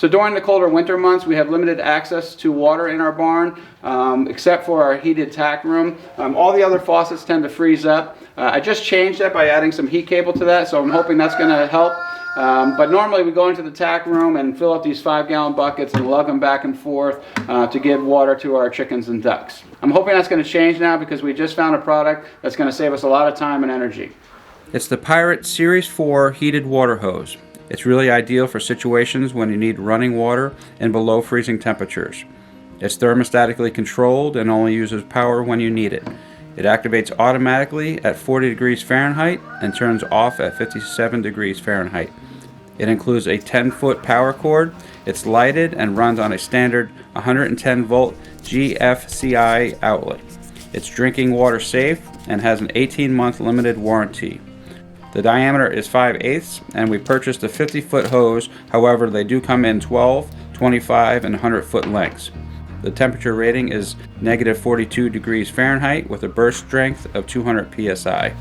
So during the colder winter months, we have limited access to water in our barn, except for our heated tack room. All the other faucets tend to freeze up. I just changed that by adding some heat cable to that, so I'm hoping that's going to help. But normally we go into the tack room and fill up these 5-gallon buckets and lug them back and forth to give water to our chickens and ducks. I'm hoping that's going to change now because we just found a product that's going to save us a lot of time and energy. It's the Pirate Series 4 heated water hose. It's really ideal for situations when you need running water and below freezing temperatures. It's thermostatically controlled and only uses power when you need it. It activates automatically at 40 degrees Fahrenheit and turns off at 57 degrees Fahrenheit. It includes a 10-foot power cord. It's lighted and runs on a standard 110-volt GFCI outlet. It's drinking water safe and has an 18-month limited warranty. The diameter is 5/8 and we purchased a 50-foot hose, however they do come in 12, 25, and 100-foot lengths. The temperature rating is negative 42 degrees Fahrenheit with a burst strength of 200 psi.